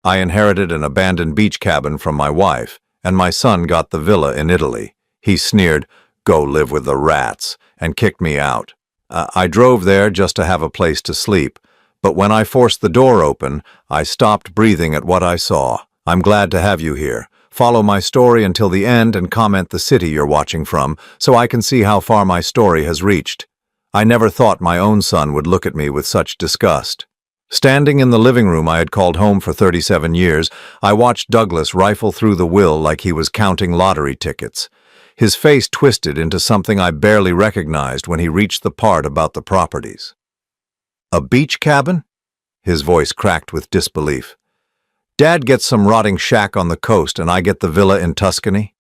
I inherited an abandoned beach cabin from my wife, and my son got the villa in Italy. He sneered, "Go live with the rats," and kicked me out. I drove there just to have a place to sleep, but when I forced the door open, I stopped breathing at what I saw. I'm glad to have you here. Follow my story until the end and comment the city you're watching from, so I can see how far my story has reached. I never thought my own son would look at me with such disgust. Standing in the living room I had called home for 37 years, I watched Douglas rifle through the will like he was counting lottery tickets. His face twisted into something I barely recognized when he reached the part about the properties. "A beach cabin?" His voice cracked with disbelief. "Dad gets some rotting shack on the coast and I get the villa in Tuscany?"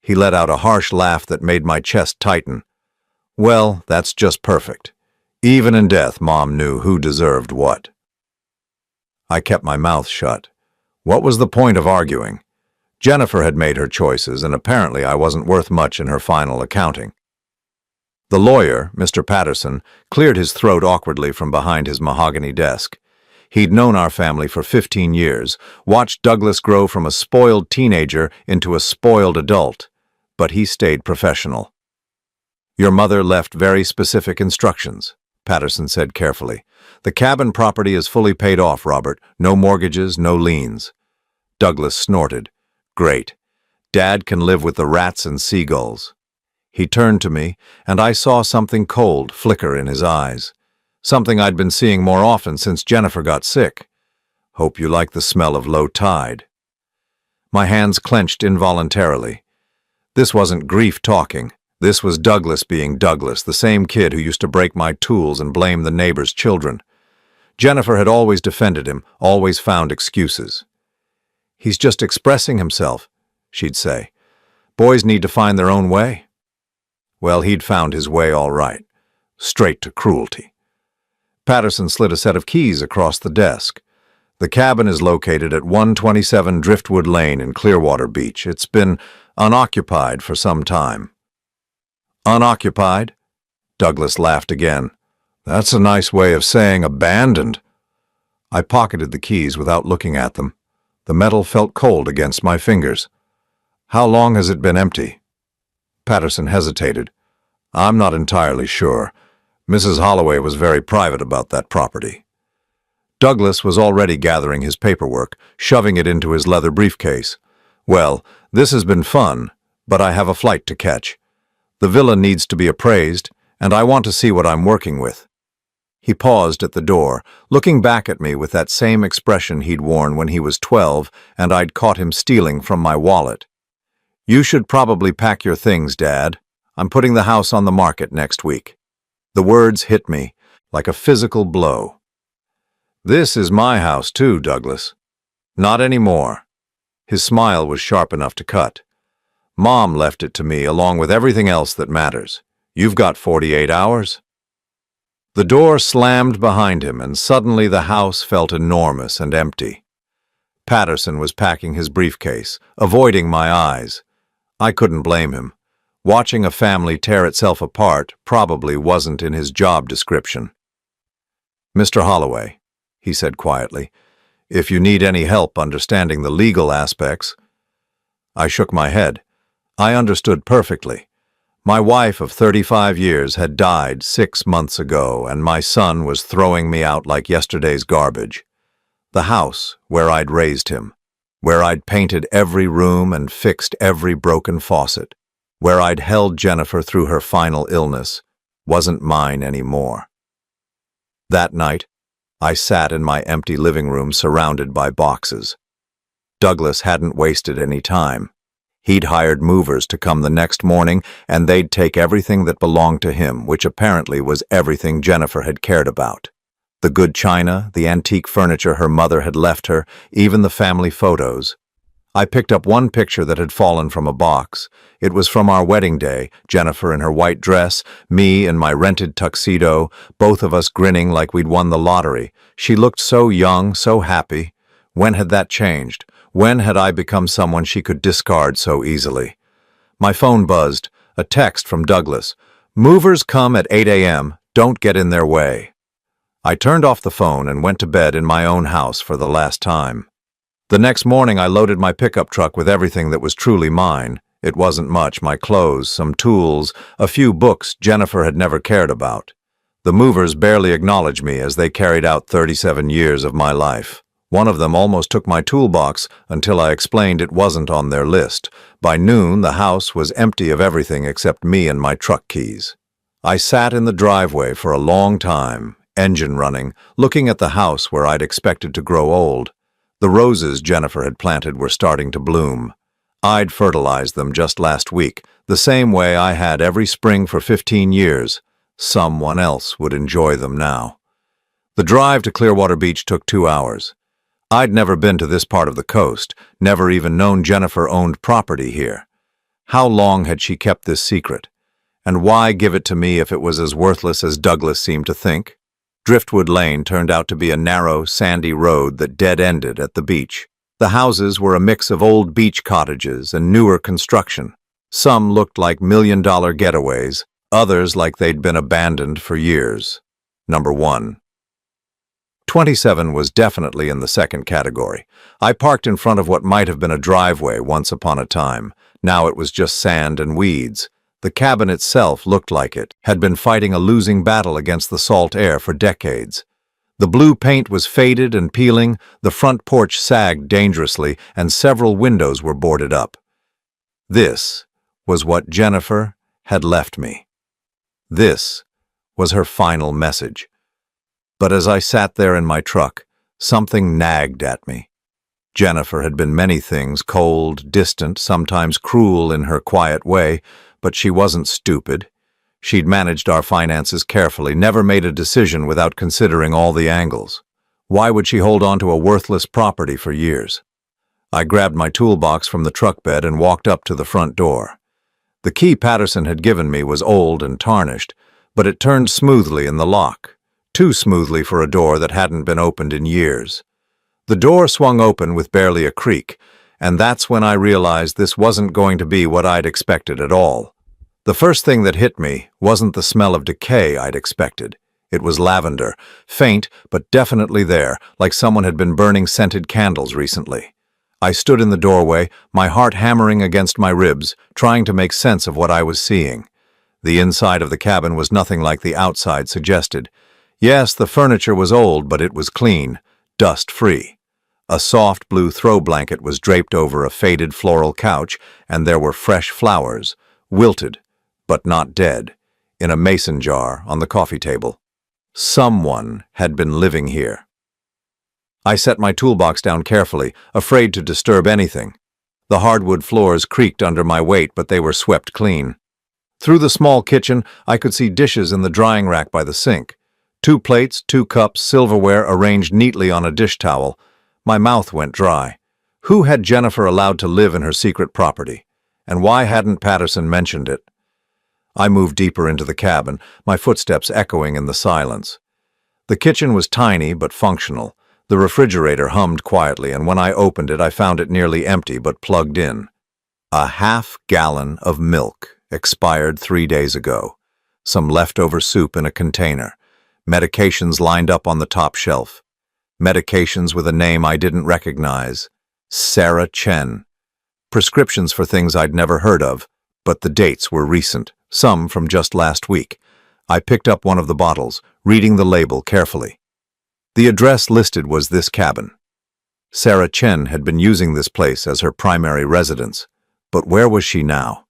He let out a harsh laugh that made my chest tighten. "Well, that's just perfect. Even in death, Mom knew who deserved what." I kept my mouth shut. What was the point of arguing? Jennifer had made her choices, and apparently I wasn't worth much in her final accounting. The lawyer, Mr. Patterson, cleared his throat awkwardly from behind his mahogany desk. He'd known our family for 15 years, watched Douglas grow from a spoiled teenager into a spoiled adult, but he stayed professional. "Your mother left very specific instructions," Patterson said carefully. "The cabin property is fully paid off, Robert. No mortgages, no liens." Douglas snorted. "Great. Dad can live with the rats and seagulls." He turned to me, and I saw something cold flicker in his eyes. Something I'd been seeing more often since Jennifer got sick. "Hope you like the smell of low tide." My hands clenched involuntarily. This wasn't grief talking. This was Douglas being Douglas, the same kid who used to break my tools and blame the neighbors' children. Jennifer had always defended him, always found excuses. "He's just expressing himself," she'd say. "Boys need to find their own way." Well, he'd found his way all right. Straight to cruelty. Patterson slid a set of keys across the desk. "The cabin is located at 127 Driftwood Lane in Clearwater Beach. It's been unoccupied for some time." "Unoccupied?" Douglas laughed again. "That's a nice way of saying abandoned." I pocketed the keys without looking at them. The metal felt cold against my fingers. "How long has it been empty?" Patterson hesitated. "I'm not entirely sure. Mrs. Holloway was very private about that property." Douglas was already gathering his paperwork, shoving it into his leather briefcase. "Well, this has been fun, but I have a flight to catch. The villa needs to be appraised, and I want to see what I'm working with." He paused at the door, looking back at me with that same expression he'd worn when he was 12 and I'd caught him stealing from my wallet. "You should probably pack your things, Dad. I'm putting the house on the market next week." The words hit me like a physical blow. "This is my house too, Douglas." "Not anymore." His smile was sharp enough to cut. "Mom left it to me along with everything else that matters. You've got 48 hours." The door slammed behind him, and suddenly the house felt enormous and empty. Patterson was packing his briefcase, avoiding my eyes. I couldn't blame him. Watching a family tear itself apart probably wasn't in his job description. "Mr. Holloway," he said quietly, "if you need any help understanding the legal aspects." I shook my head. I understood perfectly. My wife of 35 years had died 6 months ago, and my son was throwing me out like yesterday's garbage. The house where I'd raised him, where I'd painted every room and fixed every broken faucet, where I'd held Jennifer through her final illness, wasn't mine anymore. That night, I sat in my empty living room surrounded by boxes. Douglas hadn't wasted any time. He'd hired movers to come the next morning, and they'd take everything that belonged to him, which apparently was everything Jennifer had cared about. The good china, the antique furniture her mother had left her, even the family photos. I picked up one picture that had fallen from a box. It was from our wedding day, Jennifer in her white dress, me in my rented tuxedo, both of us grinning like we'd won the lottery. She looked so young, so happy. When had that changed? When had I become someone she could discard so easily? My phone buzzed. A text from Douglas. "Movers come at 8 a.m. Don't get in their way." I turned off the phone and went to bed in my own house for the last time. The next morning, I loaded my pickup truck with everything that was truly mine. It wasn't much: my clothes, some tools, a few books Jennifer had never cared about. The movers barely acknowledged me as they carried out 37 years of my life. One of them almost took my toolbox until I explained it wasn't on their list. By noon, the house was empty of everything except me and my truck keys. I sat in the driveway for a long time, engine running, looking at the house where I'd expected to grow old. The roses Jennifer had planted were starting to bloom. I'd fertilized them just last week, the same way I had every spring for 15 years. Someone else would enjoy them now. The drive to Clearwater Beach took 2 hours. I'd never been to this part of the coast, never even known Jennifer owned property here. How long had she kept this secret? And why give it to me if it was as worthless as Douglas seemed to think? Driftwood Lane turned out to be a narrow, sandy road that dead-ended at the beach. The houses were a mix of old beach cottages and newer construction. Some looked like million-dollar getaways, others like they'd been abandoned for years. Number 1. 27 was definitely in the second category. I parked in front of what might have been a driveway once upon a time. Now it was just sand and weeds. The cabin itself looked like it had been fighting a losing battle against the salt air for decades. The blue paint was faded and peeling, the front porch sagged dangerously, and several windows were boarded up. This was what Jennifer had left me. This was her final message. But as I sat there in my truck, something nagged at me. Jennifer had been many things: cold, distant, sometimes cruel in her quiet way, but she wasn't stupid. She'd managed our finances carefully, never made a decision without considering all the angles. Why would she hold on to a worthless property for years? I grabbed my toolbox from the truck bed and walked up to the front door. The key Patterson had given me was old and tarnished, but it turned smoothly in the lock. Too smoothly for a door that hadn't been opened in years. The door swung open with barely a creak, and that's when I realized this wasn't going to be what I'd expected at all. The first thing that hit me wasn't the smell of decay I'd expected. It was lavender, faint but definitely there, like someone had been burning scented candles recently. I stood in the doorway, my heart hammering against my ribs, trying to make sense of what I was seeing. The inside of the cabin was nothing like the outside suggested. Yes, the furniture was old, but it was clean, dust-free. A soft blue throw blanket was draped over a faded floral couch, and there were fresh flowers, wilted, but not dead, in a mason jar on the coffee table. Someone had been living here. I set my toolbox down carefully, afraid to disturb anything. The hardwood floors creaked under my weight, but they were swept clean. Through the small kitchen, I could see dishes in the drying rack by the sink. 2 plates, 2 cups, silverware arranged neatly on a dish towel. My mouth went dry. Who had Jennifer allowed to live in her secret property? And why hadn't Patterson mentioned it? I moved deeper into the cabin, my footsteps echoing in the silence. The kitchen was tiny but functional. The refrigerator hummed quietly, and when I opened it, I found it nearly empty but plugged in. A half-gallon of milk, expired 3 days ago. Some leftover soup in a container. Medications lined up on the top shelf. Medications with a name I didn't recognize. Sarah Chen. Prescriptions for things I'd never heard of, but the dates were recent, some from just last week. I picked up one of the bottles, reading the label carefully. The address listed was this cabin. Sarah Chen had been using this place as her primary residence, but where was she now?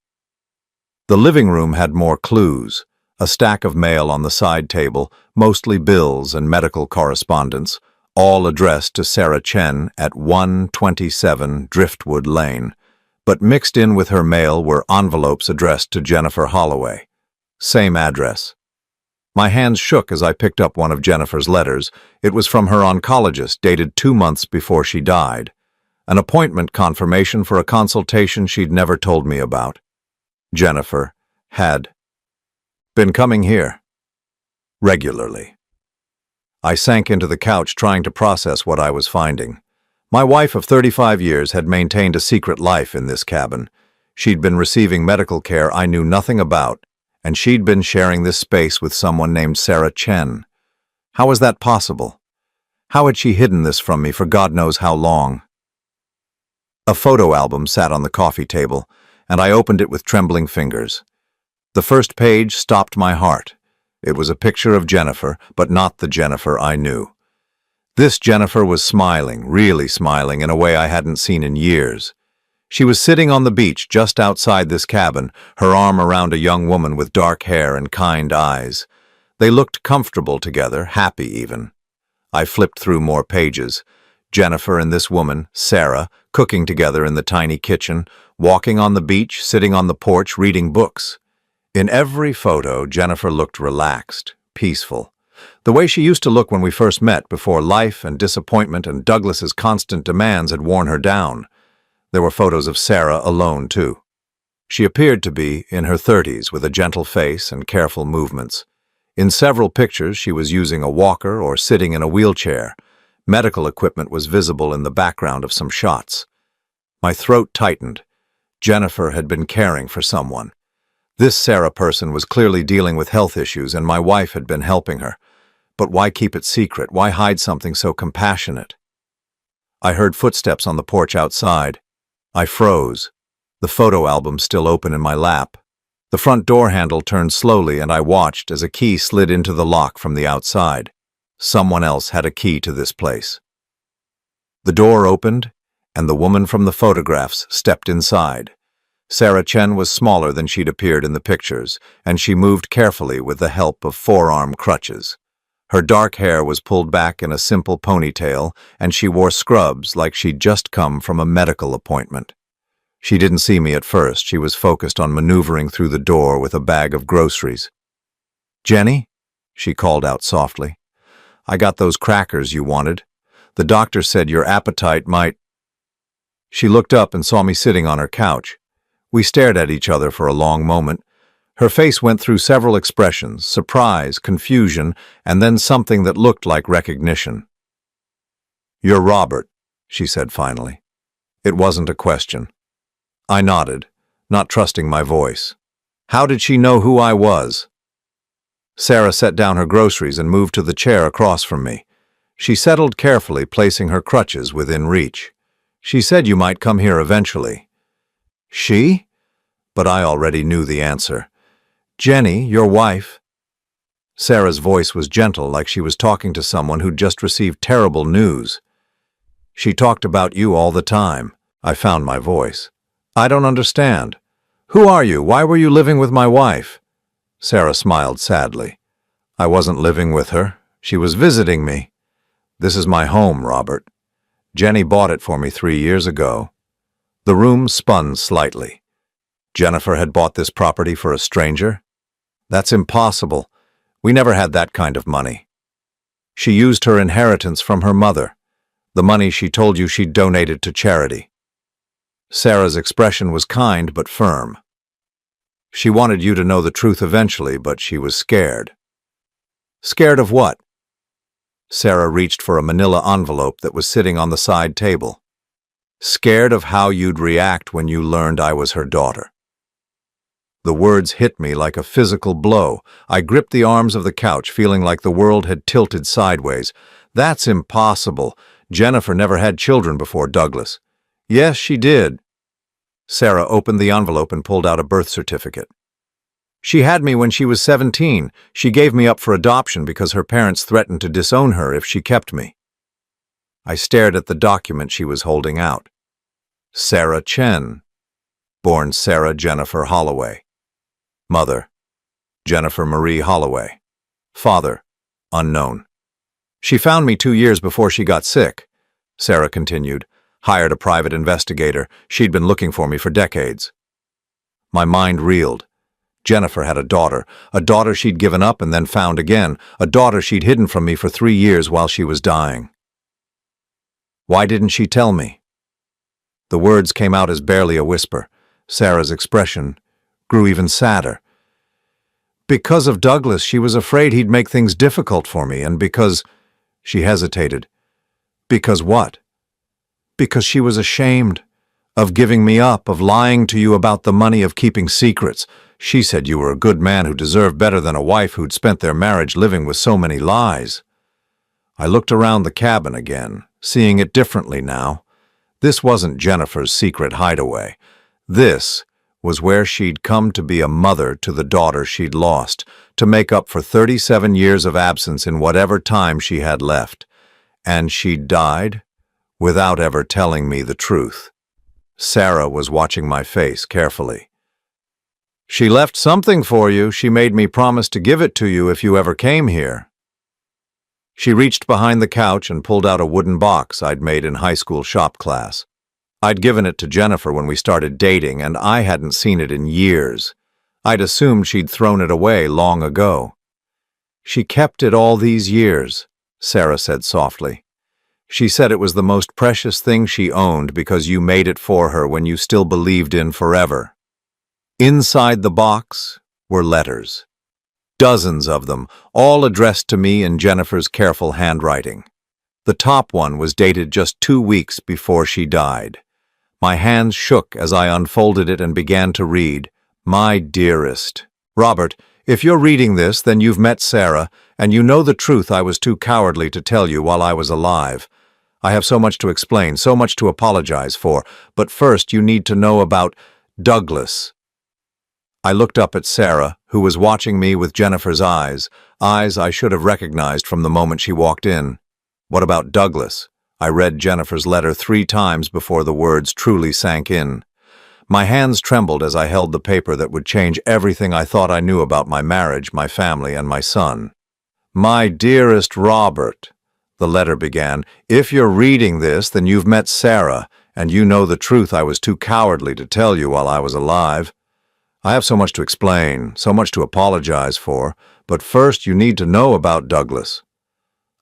The living room had more clues. A stack of mail on the side table, mostly bills and medical correspondence, all addressed to Sarah Chen at 127 Driftwood Lane. But mixed in with her mail were envelopes addressed to Jennifer Holloway. Same address. My hands shook as I picked up one of Jennifer's letters. It was from her oncologist, dated 2 months before she died. An appointment confirmation for a consultation she'd never told me about. Jennifer had been coming here regularly. I sank into the couch trying to process what I was finding. My wife of 35 years had maintained a secret life in this cabin. She'd been receiving medical care I knew nothing about, and she'd been sharing this space with someone named Sarah Chen. How was that possible? How had she hidden this from me for God knows how long? A photo album sat on the coffee table, and I opened it with trembling fingers. The first page stopped my heart. It was a picture of Jennifer, but not the Jennifer I knew. This Jennifer was smiling, really smiling, in a way I hadn't seen in years. She was sitting on the beach just outside this cabin, her arm around a young woman with dark hair and kind eyes. They looked comfortable together, happy even. I flipped through more pages. Jennifer and this woman, Sarah, cooking together in the tiny kitchen, walking on the beach, sitting on the porch, reading books. In every photo, Jennifer looked relaxed, peaceful. The way she used to look when we first met, before life and disappointment and Douglas's constant demands had worn her down. There were photos of Sarah alone, too. She appeared to be in her 30s, with a gentle face and careful movements. In several pictures, she was using a walker or sitting in a wheelchair. Medical equipment was visible in the background of some shots. My throat tightened. Jennifer had been caring for someone. This Sarah person was clearly dealing with health issues, and my wife had been helping her. But why keep it secret? Why hide something so compassionate? I heard footsteps on the porch outside. I froze, the photo album still open in my lap. The front door handle turned slowly, and I watched as a key slid into the lock from the outside. Someone else had a key to this place. The door opened, and the woman from the photographs stepped inside. Sarah Chen was smaller than she'd appeared in the pictures, and she moved carefully with the help of forearm crutches. Her dark hair was pulled back in a simple ponytail, and she wore scrubs like she'd just come from a medical appointment. She didn't see me at first. She was focused on maneuvering through the door with a bag of groceries. "Jenny?" she called out softly. "I got those crackers you wanted. The doctor said your appetite might—" She looked up and saw me sitting on her couch. We stared at each other for a long moment. Her face went through several expressions: surprise, confusion, and then something that looked like recognition. "You're Robert," she said finally. It wasn't a question. I nodded, not trusting my voice. How did she know who I was? Sarah set down her groceries and moved to the chair across from me. She settled carefully, placing her crutches within reach. "She said you might come here eventually." "She?" But I already knew the answer. "Jenny, your wife." Sarah's voice was gentle, like she was talking to someone who'd just received terrible news. "She talked about you all the time." I found my voice. "I don't understand. Who are you? Why were you living with my wife?" Sarah smiled sadly. "I wasn't living with her. She was visiting me. This is my home, Robert. Jenny bought it for me 3 years ago." The room spun slightly. Jennifer had bought this property for a stranger? That's impossible. We never had that kind of money. She used her inheritance from her mother, the money she told you she'd donated to charity. Sarah's expression was kind but firm. "She wanted you to know the truth eventually, but she was scared." "Scared of what?" Sarah reached for a manila envelope that was sitting on the side table. "Scared of how you'd react when you learned I was her daughter." The words hit me like a physical blow. I gripped the arms of the couch, feeling like the world had tilted sideways. "That's impossible. Jennifer never had children before Douglas." "Yes, she did." Sarah opened the envelope and pulled out a birth certificate. "She had me when she was 17. She gave me up for adoption because her parents threatened to disown her if she kept me." I stared at the document she was holding out. Sarah Chen, born Sarah Jennifer Holloway. Mother, Jennifer Marie Holloway. Father, unknown. "She found me 2 years before she got sick," Sarah continued. "Hired a private investigator. She'd been looking for me for decades." My mind reeled. Jennifer had a daughter she'd given up and then found again, a daughter she'd hidden from me for 3 years while she was dying. Why didn't she tell me? The words came out as barely a whisper. Sarah's expression grew even sadder. "Because of Douglas, she was afraid he'd make things difficult for me, and because—" She hesitated. "Because what?" "Because she was ashamed of giving me up, of lying to you about the money, of keeping secrets. She said you were a good man who deserved better than a wife who'd spent their marriage living with so many lies." I looked around the cabin again, seeing it differently now. This wasn't Jennifer's secret hideaway. This was where she'd come to be a mother to the daughter she'd lost, to make up for 37 years of absence in whatever time she had left. And she died without ever telling me the truth. Sarah was watching my face carefully. "She left something for you. She made me promise to give it to you if you ever came here." She reached behind the couch and pulled out a wooden box I'd made in high school shop class. I'd given it to Jennifer when we started dating, and I hadn't seen it in years. I'd assumed she'd thrown it away long ago. "She kept it all these years," Sarah said softly. "She said it was the most precious thing she owned because you made it for her when you still believed in forever." Inside the box were letters. Dozens of them, all addressed to me in Jennifer's careful handwriting. The top one was dated just 2 weeks before she died. My hands shook as I unfolded it and began to read. "My dearest Robert, if you're reading this, then you've met Sarah, and you know the truth I was too cowardly to tell you while I was alive. I have so much to explain, so much to apologize for, but first you need to know about Douglas." I looked up at Sarah, who was watching me with Jennifer's eyes I should have recognized from the moment she walked in. "What about Douglas?" I read Jennifer's letter 3 times before the words truly sank in. My hands trembled as I held the paper that would change everything I thought I knew about my marriage, my family, and my son. "My dearest Robert," the letter began, "if you're reading this, then you've met Sarah, and you know the truth I was too cowardly to tell you while I was alive. I have so much to explain, so much to apologize for, but first you need to know about Douglas."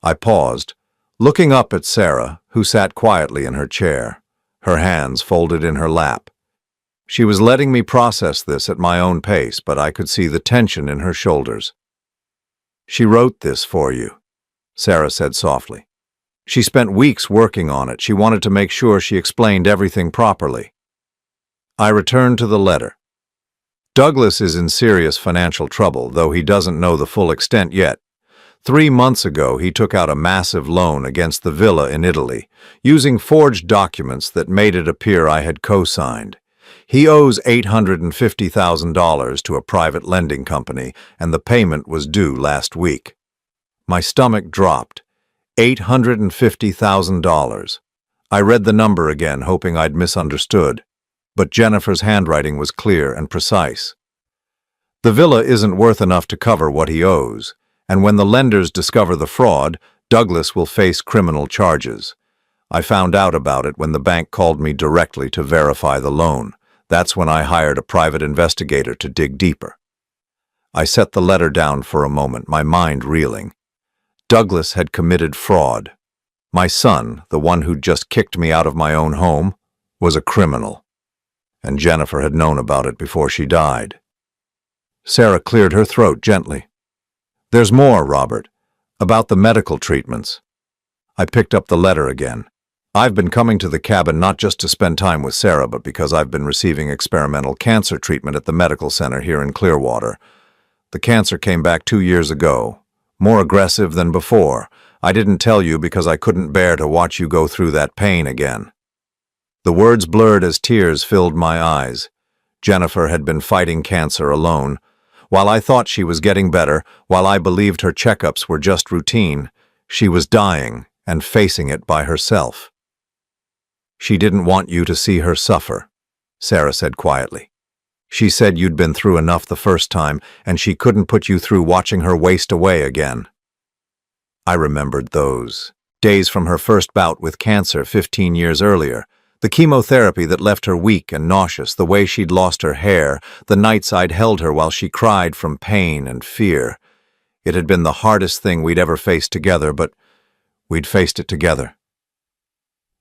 I paused, looking up at Sarah, who sat quietly in her chair, her hands folded in her lap. She was letting me process this at my own pace, but I could see the tension in her shoulders. "She wrote this for you," Sarah said softly. "She spent weeks working on it. She wanted to make sure she explained everything properly." I returned to the letter. "Douglas is in serious financial trouble, though he doesn't know the full extent yet. 3 months ago, he took out a massive loan against the villa in Italy, using forged documents that made it appear I had co-signed. He owes $850,000 to a private lending company, and the payment was due last week." My stomach dropped. $850,000. I read the number again, hoping I'd misunderstood. But Jennifer's handwriting was clear and precise. "The villa isn't worth enough to cover what he owes, and when the lenders discover the fraud, Douglas will face criminal charges. I found out about it when the bank called me directly to verify the loan. That's when I hired a private investigator to dig deeper." I set the letter down for a moment, my mind reeling. Douglas had committed fraud. My son, the one who'd just kicked me out of my own home, was a criminal. And Jennifer had known about it before she died. Sarah cleared her throat gently. "There's more, Robert, about the medical treatments." I picked up the letter again. "I've been coming to the cabin not just to spend time with Sarah, but because I've been receiving experimental cancer treatment at the medical center here in Clearwater. The cancer came back 2 years ago, more aggressive than before. I didn't tell you because I couldn't bear to watch you go through that pain again." The words blurred as tears filled my eyes. Jennifer had been fighting cancer alone. While I thought she was getting better, while I believed her checkups were just routine, she was dying and facing it by herself. "She didn't want you to see her suffer," Sarah said quietly. "She said you'd been through enough the first time, and she couldn't put you through watching her waste away again." I remembered those days from her first bout with cancer 15 years earlier. The chemotherapy that left her weak and nauseous, the way she'd lost her hair, the nights I'd held her while she cried from pain and fear. It had been the hardest thing we'd ever faced together, but we'd faced it together.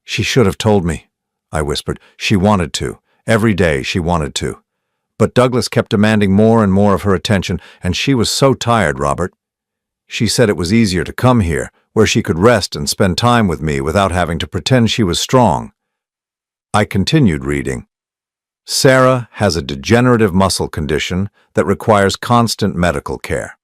"She should have told me," I whispered. "She wanted to. Every day she wanted to. But Douglas kept demanding more and more of her attention, and she was so tired, Robert. She said it was easier to come here, where she could rest and spend time with me without having to pretend she was strong." I continued reading. "Sarah has a degenerative muscle condition that requires constant medical care.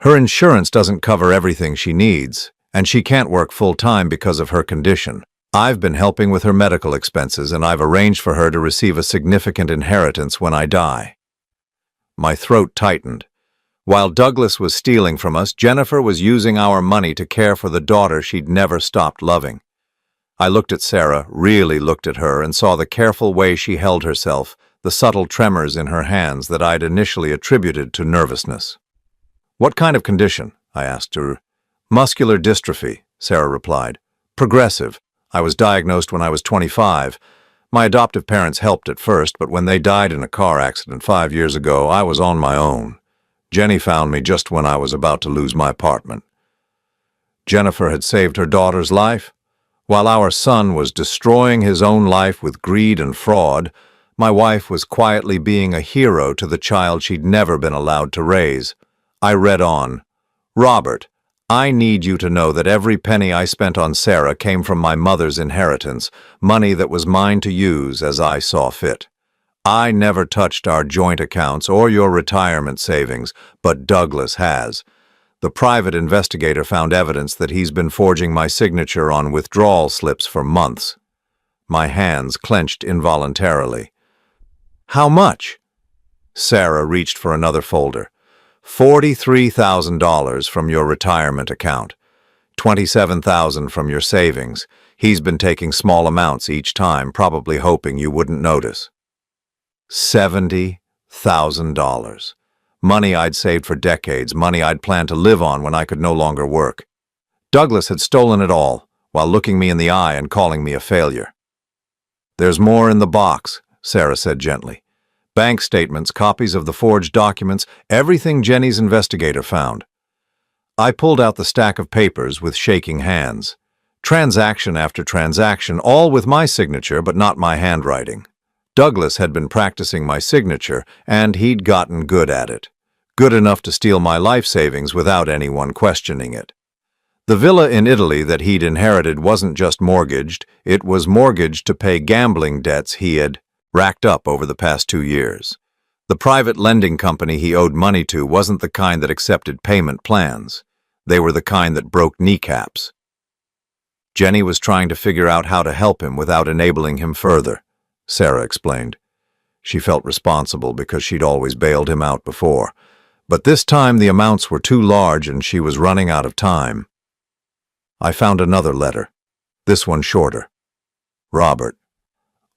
Her insurance doesn't cover everything she needs, and she can't work full-time because of her condition. I've been helping with her medical expenses, and I've arranged for her to receive a significant inheritance when I die." My throat tightened. While Douglas was stealing from us, Jennifer was using our money to care for the daughter she'd never stopped loving. I looked at Sarah, really looked at her, and saw the careful way she held herself, the subtle tremors in her hands that I'd initially attributed to nervousness. "What kind of condition?" I asked her. "Muscular dystrophy," Sarah replied. "Progressive. I was diagnosed when I was 25. My adoptive parents helped at first, but when they died in a car accident 5 years ago, I was on my own. Jenny found me just when I was about to lose my apartment." Jennifer had saved her daughter's life. While our son was destroying his own life with greed and fraud, my wife was quietly being a hero to the child she'd never been allowed to raise. I read on. "Robert, I need you to know that every penny I spent on Sarah came from my mother's inheritance, money that was mine to use as I saw fit. I never touched our joint accounts or your retirement savings, but Douglas has. The private investigator found evidence that he's been forging my signature on withdrawal slips for months." My hands clenched involuntarily. "How much?" Sarah reached for another folder. $43,000 from your retirement account. $27,000 from your savings. He's been taking small amounts each time, probably hoping you wouldn't notice. $70,000. Money I'd saved for decades, money I'd planned to live on when I could no longer work. Douglas had stolen it all, while looking me in the eye and calling me a failure. "There's more in the box," Sarah said gently. "Bank statements, copies of the forged documents, everything Jenny's investigator found." I pulled out the stack of papers with shaking hands. Transaction after transaction, all with my signature but not my handwriting. Douglas had been practicing my signature, and he'd gotten good at it. Good enough to steal my life savings without anyone questioning it. The villa in Italy that he'd inherited wasn't just mortgaged, it was mortgaged to pay gambling debts he had racked up over the past 2 years. The private lending company he owed money to wasn't the kind that accepted payment plans. They were the kind that broke kneecaps. Jenny was trying to figure out how to help him without enabling him further, Sarah explained. She felt responsible because she'd always bailed him out before. But this time the amounts were too large and she was running out of time. I found another letter, this one shorter. "Robert,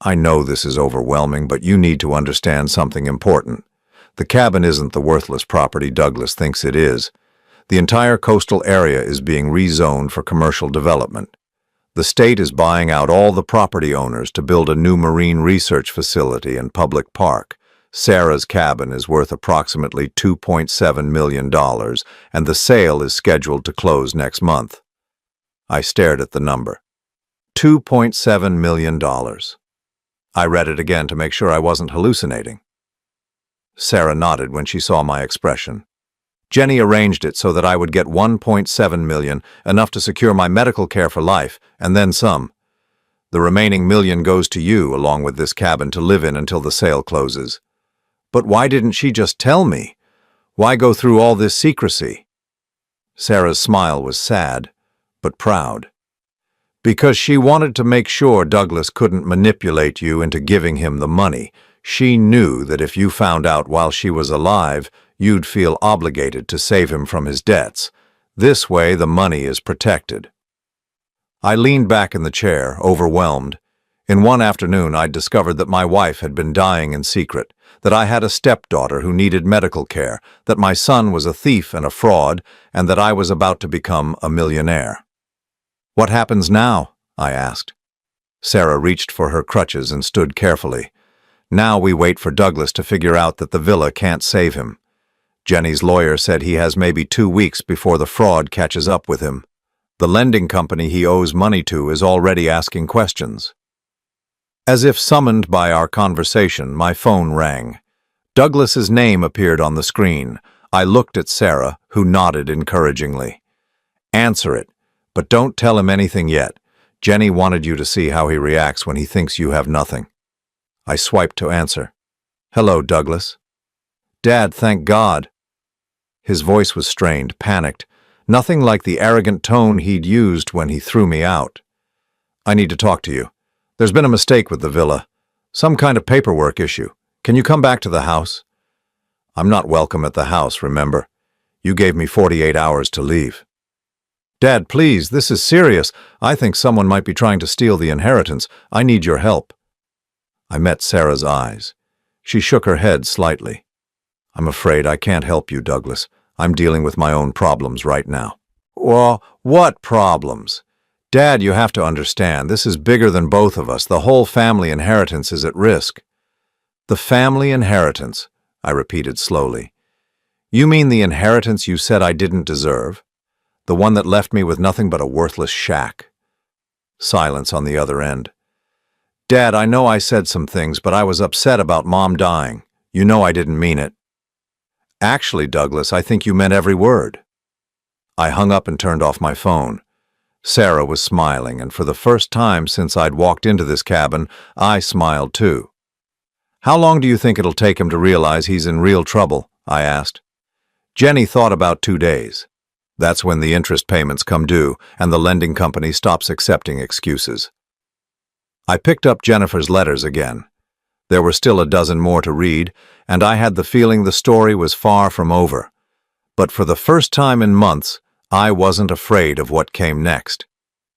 I know this is overwhelming, but you need to understand something important. The cabin isn't the worthless property Douglas thinks it is. The entire coastal area is being rezoned for commercial development. The state is buying out all the property owners to build a new marine research facility and public park. Sarah's cabin is worth approximately $2.7 million, and the sale is scheduled to close next month." I stared at the number. $2.7 million. I read it again to make sure I wasn't hallucinating. Sarah nodded when she saw my expression. "Jenny arranged it so that I would get $1.7 million, enough to secure my medical care for life, and then some. The remaining $1 million goes to you, along with this cabin to live in until the sale closes." "But why didn't she just tell me? Why go through all this secrecy?" Sarah's smile was sad, but proud. "Because she wanted to make sure Douglas couldn't manipulate you into giving him the money. She knew that if you found out while she was alive, you'd feel obligated to save him from his debts. This way, the money is protected." I leaned back in the chair, overwhelmed. In one afternoon, I'd discovered that my wife had been dying in secret, that I had a stepdaughter who needed medical care, that my son was a thief and a fraud, and that I was about to become a millionaire. "What happens now?" I asked. Sarah reached for her crutches and stood carefully. "Now we wait for Douglas to figure out that the villa can't save him. Jenny's lawyer said he has maybe 2 weeks before the fraud catches up with him. The lending company he owes money to is already asking questions." As if summoned by our conversation, my phone rang. Douglas's name appeared on the screen. I looked at Sarah, who nodded encouragingly. "Answer it, but don't tell him anything yet. Jenny wanted you to see how he reacts when he thinks you have nothing." I swiped to answer. "Hello, Douglas." "Dad, thank God." His voice was strained, panicked, nothing like the arrogant tone he'd used when he threw me out. I need to talk to you. There's been a mistake with the villa. Some kind of paperwork issue. Can you come back to the house? I'm not welcome at the house, remember? You gave me 48 hours to leave. Dad, please, this is serious. I think someone might be trying to steal the inheritance. I need your help. I met Sarah's eyes. She shook her head slightly. I'm afraid I can't help you, Douglas. I'm dealing with my own problems right now. Well, what problems? Dad, you have to understand, this is bigger than both of us. The whole family inheritance is at risk. The family inheritance, I repeated slowly. You mean the inheritance you said I didn't deserve? The one that left me with nothing but a worthless shack? Silence on the other end. Dad, I know I said some things, but I was upset about Mom dying. You know I didn't mean it. Actually, Douglas, I think you meant every word. I hung up and turned off my phone. Sarah was smiling, and for the first time since I'd walked into this cabin, I smiled too. How long do you think it'll take him to realize he's in real trouble? I asked. Jenny thought about 2 days. That's when the interest payments come due, and the lending company stops accepting excuses. I picked up Jennifer's letters again. There were still a dozen more to read, and I had the feeling the story was far from over. But for the first time in months, I wasn't afraid of what came next.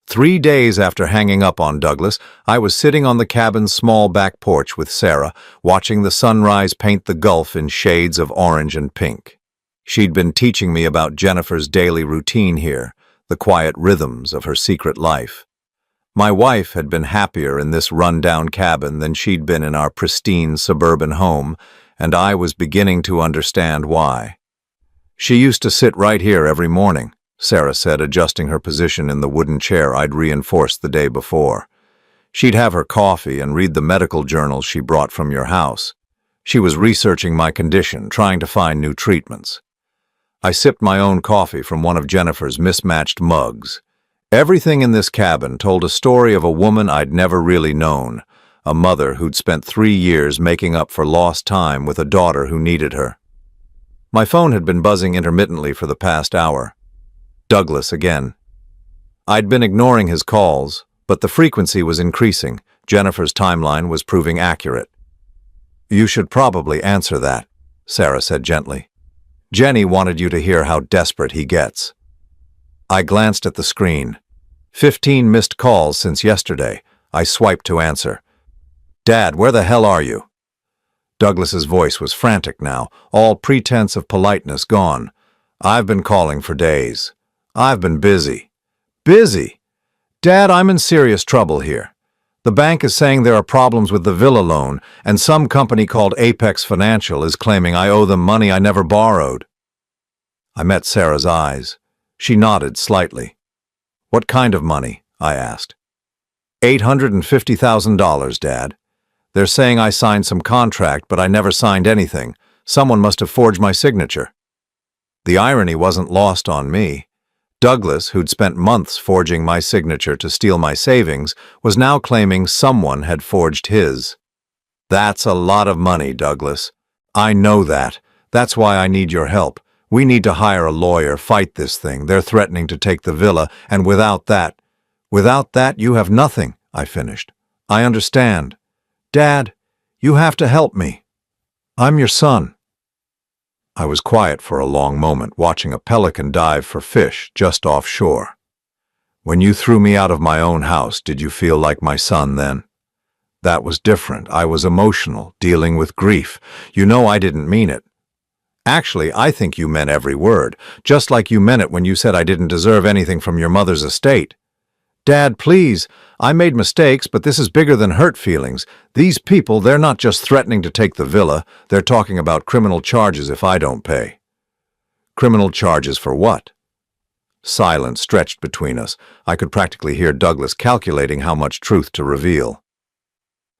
3 days after hanging up on Douglas, I was sitting on the cabin's small back porch with Sarah, watching the sunrise paint the gulf in shades of orange and pink. She'd been teaching me about Jennifer's daily routine here, the quiet rhythms of her secret life. My wife had been happier in this run-down cabin than she'd been in our pristine suburban home, and I was beginning to understand why. She used to sit right here every morning, Sarah said, adjusting her position in the wooden chair I'd reinforced the day before. She'd have her coffee and read the medical journals she brought from your house. She was researching my condition, trying to find new treatments. I sipped my own coffee from one of Jennifer's mismatched mugs. Everything in this cabin told a story of a woman I'd never really known, a mother who'd spent 3 years making up for lost time with a daughter who needed her. My phone had been buzzing intermittently for the past hour. Douglas again. I'd been ignoring his calls, but the frequency was increasing. Jennifer's timeline was proving accurate. You should probably answer that, Sarah said gently. Jenny wanted you to hear how desperate he gets. I glanced at the screen. 15 missed calls since yesterday. I swiped to answer. Dad, where the hell are you? Douglas's voice was frantic now, all pretense of politeness gone. I've been calling for days. I've been busy. Busy? Dad, I'm in serious trouble here. The bank is saying there are problems with the villa loan, and some company called Apex Financial is claiming I owe them money I never borrowed. I met Sarah's eyes. She nodded slightly. What kind of money? I asked. $850,000, Dad. They're saying I signed some contract, but I never signed anything. Someone must have forged my signature. The irony wasn't lost on me. Douglas, who'd spent months forging my signature to steal my savings, was now claiming someone had forged his. That's a lot of money, Douglas. I know that. That's why I need your help. We need to hire a lawyer, fight this thing. They're threatening to take the villa, and without that, you have nothing, I finished. I understand. Dad, you have to help me. I'm your son. I was quiet for a long moment, watching a pelican dive for fish just offshore. When you threw me out of my own house, did you feel like my son then? That was different. I was emotional, dealing with grief. You know I didn't mean it. Actually, I think you meant every word, just like you meant it when you said I didn't deserve anything from your mother's estate. Dad, please, I made mistakes, but this is bigger than hurt feelings. These people, they're not just threatening to take the villa, they're talking about criminal charges if I don't pay. Criminal charges for what? Silence stretched between us. I could practically hear Douglas calculating how much truth to reveal.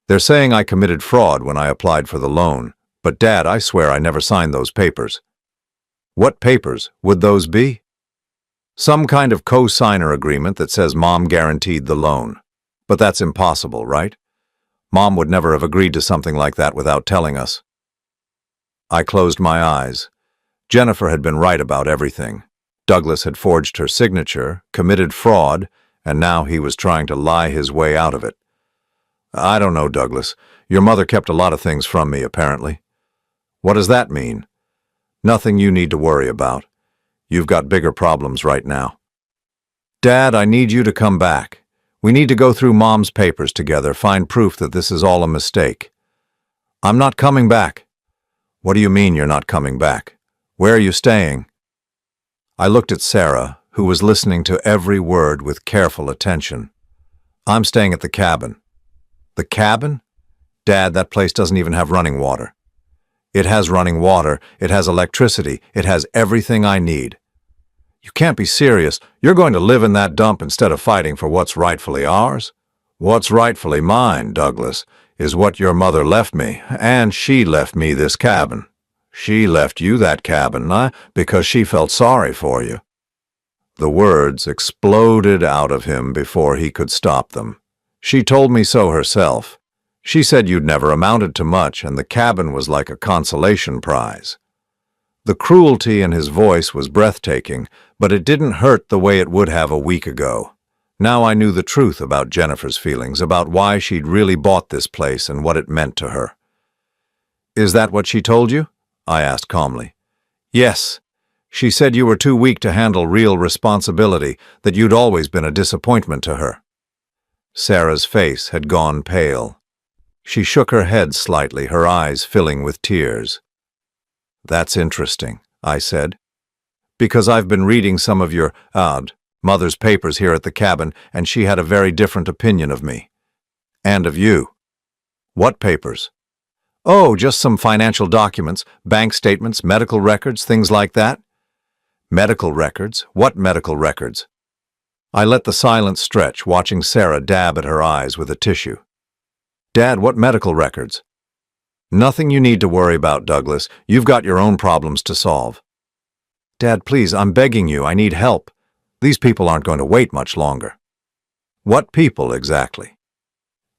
They're saying I committed fraud when I applied for the loan. But Dad, I swear I never signed those papers. What papers would those be? Some kind of co-signer agreement that says Mom guaranteed the loan. But that's impossible, right? Mom would never have agreed to something like that without telling us. I closed my eyes. Jennifer had been right about everything. Douglas had forged her signature, committed fraud, and now he was trying to lie his way out of it. I don't know, Douglas. Your mother kept a lot of things from me, apparently. What does that mean? Nothing you need to worry about. You've got bigger problems right now. Dad, I need you to come back. We need to go through Mom's papers together, find proof that this is all a mistake. I'm not coming back. What do you mean you're not coming back? Where are you staying? I looked at Sarah, who was listening to every word with careful attention. I'm staying at the cabin. The cabin? Dad, that place doesn't even have running water. It has running water, it has electricity, it has everything I need. You can't be serious. You're going to live in that dump instead of fighting for what's rightfully ours? What's rightfully mine, Douglas, is what your mother left me, and she left me this cabin. She left you that cabin, because she felt sorry for you. The words exploded out of him before he could stop them. She told me so herself. She said you'd never amounted to much, and the cabin was like a consolation prize. The cruelty in his voice was breathtaking, but it didn't hurt the way it would have a week ago. Now I knew the truth about Jennifer's feelings, about why she'd really bought this place and what it meant to her. Is that what she told you? I asked calmly. Yes. She said you were too weak to handle real responsibility, that you'd always been a disappointment to her. Sarah's face had gone pale. She shook her head slightly, her eyes filling with tears. That's interesting, I said, because I've been reading some of your, mother's papers here at the cabin, and she had a very different opinion of me. And of you. What papers? Oh, just some financial documents, bank statements, medical records, things like that. Medical records? What medical records? I let the silence stretch, watching Sarah dab at her eyes with a tissue. Dad, what medical records? Nothing you need to worry about, Douglas. You've got your own problems to solve. Dad, please, I'm begging you, I need help. These people aren't going to wait much longer. What people, exactly?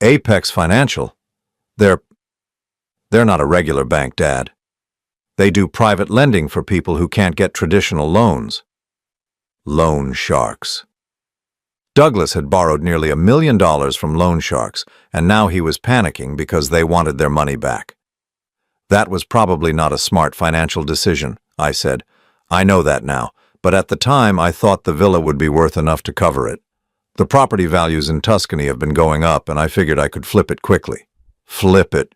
Apex Financial. They're not a regular bank, Dad. They do private lending for people who can't get traditional loans. Loan sharks. Douglas had borrowed nearly $1 million from loan sharks, and now he was panicking because they wanted their money back. That was probably not a smart financial decision, I said. I know that now, but at the time I thought the villa would be worth enough to cover it. The property values in Tuscany have been going up, and I figured I could flip it quickly. Flip it?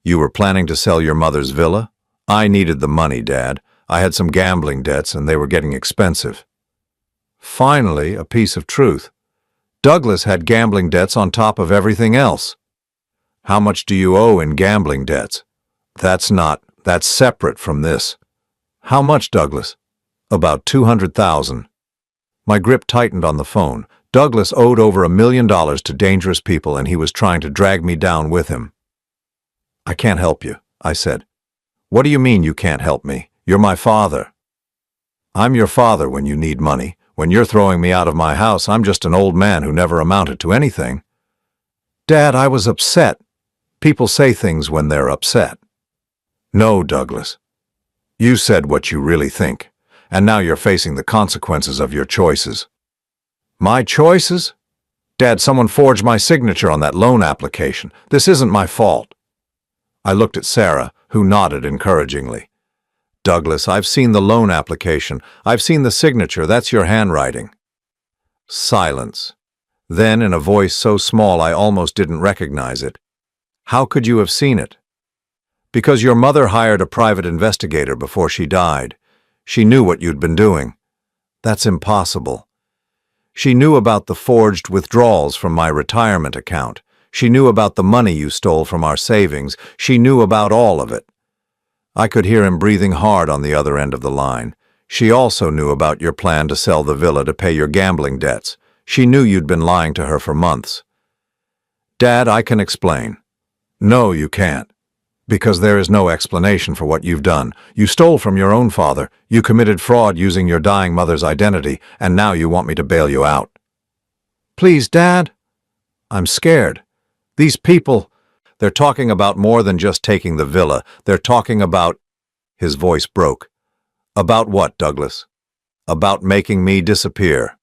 You were planning to sell your mother's villa? I needed the money, Dad. I had some gambling debts, and they were getting expensive. Finally, a piece of truth. Douglas had gambling debts on top of everything else. How much do you owe in gambling debts? That's separate from this. How much, Douglas? About $200,000. My grip tightened on the phone. Douglas owed over $1 million to dangerous people, and he was trying to drag me down with him. I can't help you, I said. What do you mean you can't help me? You're my father. I'm your father when you need money. When you're throwing me out of my house, I'm just an old man who never amounted to anything. Dad, I was upset. People say things when they're upset. No, Douglas. You said what you really think, and now you're facing the consequences of your choices. My choices? Dad, someone forged my signature on that loan application. This isn't my fault. I looked at Sarah, who nodded encouragingly. Douglas, I've seen the loan application. I've seen the signature. That's your handwriting. Silence. Then, in a voice so small I almost didn't recognize it. How could you have seen it? Because your mother hired a private investigator before she died. She knew what you'd been doing. That's impossible. She knew about the forged withdrawals from my retirement account. She knew about the money you stole from our savings. She knew about all of it. I could hear him breathing hard on the other end of the line. She also knew about your plan to sell the villa to pay your gambling debts. She knew you'd been lying to her for months. Dad, I can explain. No, you can't. Because there is no explanation for what you've done. You stole from your own father, you committed fraud using your dying mother's identity, and now you want me to bail you out. Please, Dad. I'm scared. These people, they're talking about more than just taking the villa. They're talking about... His voice broke. About what, Douglas? About making me disappear.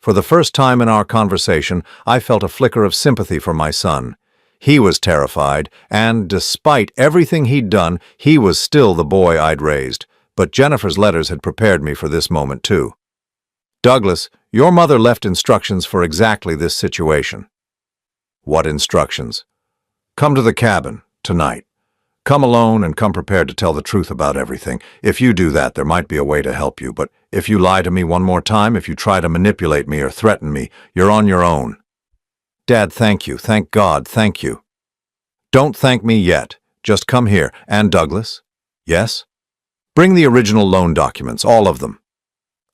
For the first time in our conversation, I felt a flicker of sympathy for my son. He was terrified, and despite everything he'd done, he was still the boy I'd raised. But Jennifer's letters had prepared me for this moment too. Douglas, your mother left instructions for exactly this situation. What instructions? Come to the cabin, tonight. Come alone and come prepared to tell the truth about everything. If you do that, there might be a way to help you, but if you lie to me one more time, if you try to manipulate me or threaten me, you're on your own. Dad, thank you. Thank God, thank you. Don't thank me yet. Just come here. And Douglas? Yes? Bring the original loan documents, all of them.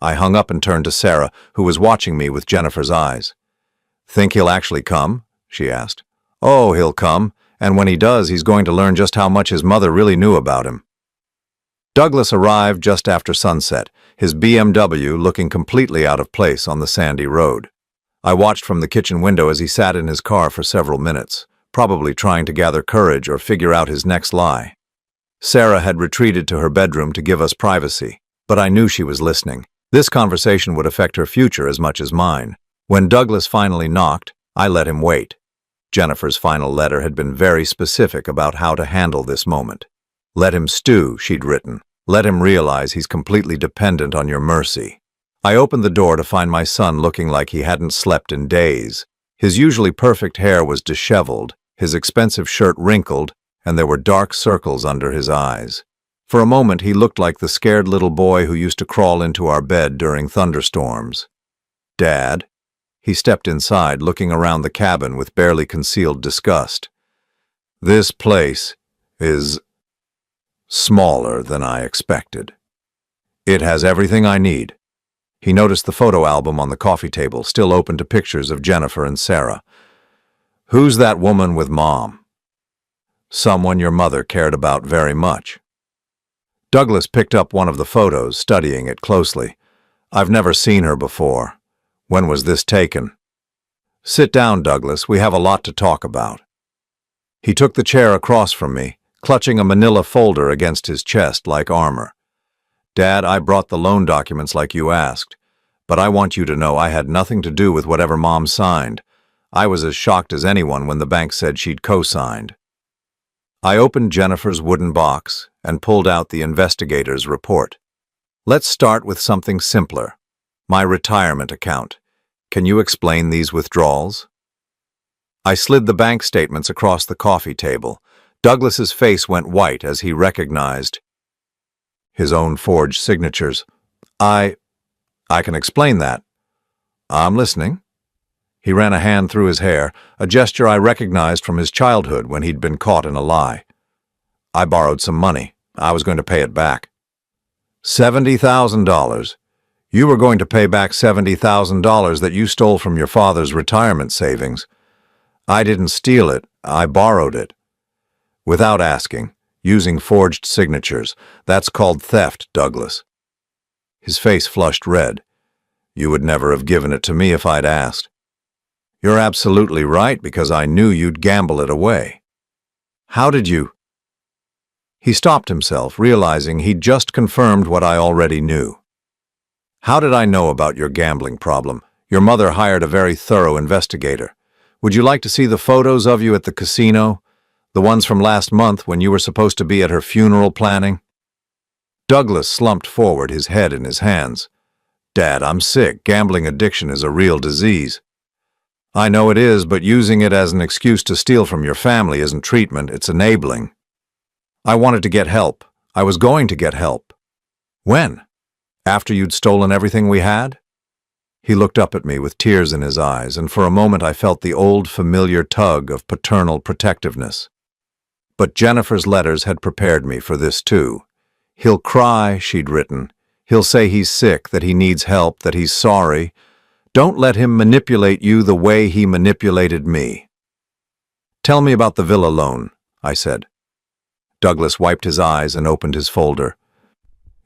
I hung up and turned to Sarah, who was watching me with Jennifer's eyes. Think he'll actually come? She asked. Oh, he'll come, and when he does, he's going to learn just how much his mother really knew about him. Douglas arrived just after sunset, his BMW looking completely out of place on the sandy road. I watched from the kitchen window as he sat in his car for several minutes, probably trying to gather courage or figure out his next lie. Sarah had retreated to her bedroom to give us privacy, but I knew she was listening. This conversation would affect her future as much as mine. When Douglas finally knocked, I let him wait. Jennifer's final letter had been very specific about how to handle this moment. Let him stew, she'd written. Let him realize he's completely dependent on your mercy. I opened the door to find my son looking like he hadn't slept in days. His usually perfect hair was disheveled, his expensive shirt wrinkled, and there were dark circles under his eyes. For a moment, he looked like the scared little boy who used to crawl into our bed during thunderstorms. Dad? He stepped inside, looking around the cabin with barely concealed disgust. This place is smaller than I expected. It has everything I need. He noticed the photo album on the coffee table, still open to pictures of Jennifer and Sarah. Who's that woman with Mom? Someone your mother cared about very much. Douglas picked up one of the photos, studying it closely. I've never seen her before. When was this taken? Sit down, Douglas. We have a lot to talk about. He took the chair across from me, clutching a manila folder against his chest like armor. Dad, I brought the loan documents like you asked, but I want you to know I had nothing to do with whatever Mom signed. I was as shocked as anyone when the bank said she'd co-signed. I opened Jennifer's wooden box and pulled out the investigator's report. Let's start with something simpler. My retirement account. Can you explain these withdrawals? I slid the bank statements across the coffee table. Douglas's face went white as he recognized his own forged signatures. I can explain that. I'm listening. He ran a hand through his hair, a gesture I recognized from his childhood when he'd been caught in a lie. I borrowed some money. I was going to pay it back. $70,000. You were going to pay back $70,000 that you stole from your father's retirement savings. I didn't steal it. I borrowed it. Without asking, using forged signatures. That's called theft, Douglas. His face flushed red. You would never have given it to me if I'd asked. You're absolutely right, because I knew you'd gamble it away. How did you? He stopped himself, realizing he'd just confirmed what I already knew. How did I know about your gambling problem? Your mother hired a very thorough investigator. Would you like to see the photos of you at the casino? The ones from last month when you were supposed to be at her funeral planning? Douglas slumped forward, his head in his hands. Dad, I'm sick. Gambling addiction is a real disease. I know it is, but using it as an excuse to steal from your family isn't treatment, it's enabling. I wanted to get help. I was going to get help. When? After you'd stolen everything we had? He looked up at me with tears in his eyes, and for a moment I felt the old familiar tug of paternal protectiveness. But Jennifer's letters had prepared me for this too. He'll cry, she'd written. He'll say he's sick, that he needs help, that he's sorry. Don't let him manipulate you the way he manipulated me. Tell me about the villa loan, I said. Douglas wiped his eyes and opened his folder.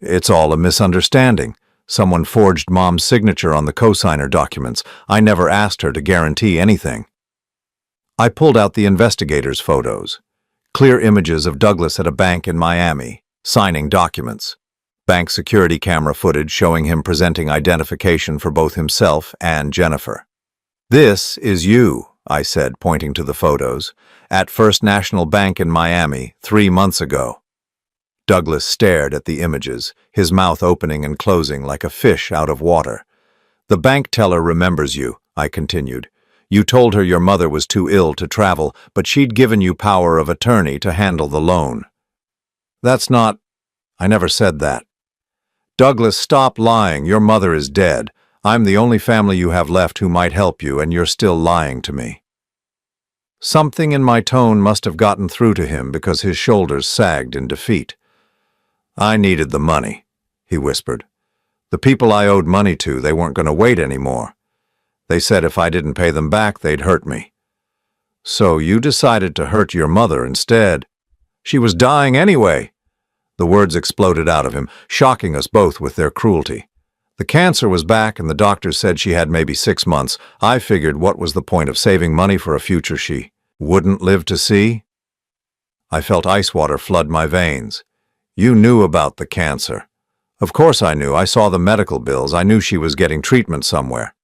It's all a misunderstanding. Someone forged Mom's signature on the cosigner documents. I never asked her to guarantee anything. I pulled out the investigator's photos. Clear images of Douglas at a bank in Miami, signing documents. bank security camera footage showing him presenting identification for both himself and Jennifer. "This is you," I said, pointing to the photos, "at First National Bank in Miami 3 months ago." Douglas stared at the images, his mouth opening and closing like a fish out of water. "The bank teller remembers you," I continued. "You told her your mother was too ill to travel, but she'd given you power of attorney to handle the loan." "That's not—" "I never said that." "Douglas, stop lying. Your mother is dead. I'm the only family you have left who might help you, and you're still lying to me." Something in my tone must have gotten through to him because his shoulders sagged in defeat. "I needed the money," he whispered. "The people I owed money to, they weren't going to wait anymore. They said if I didn't pay them back, they'd hurt me." "So you decided to hurt your mother instead. She was dying anyway." The words exploded out of him, shocking us both with their cruelty. The cancer was back and the doctors said she had maybe 6 months. I figured, what was the point of saving money for a future she wouldn't live to see? I felt ice water flood my veins. "You knew about the cancer." "Of course I knew. I saw the medical bills. I knew she was getting treatment somewhere."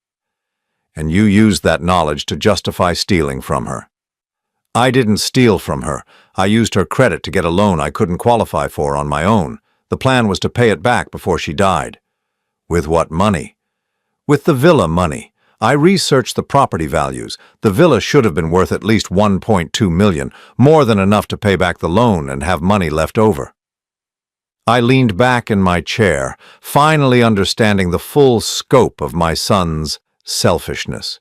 "And you used that knowledge to justify stealing from her." "I didn't steal from her. I used her credit to get a loan I couldn't qualify for on my own. The plan was to pay it back before she died." "With what money?" "With the villa money. I researched the property values. The villa should have been worth at least $1.2 million, more than enough to pay back the loan and have money left over." I leaned back in my chair, finally understanding the full scope of my son's selfishness.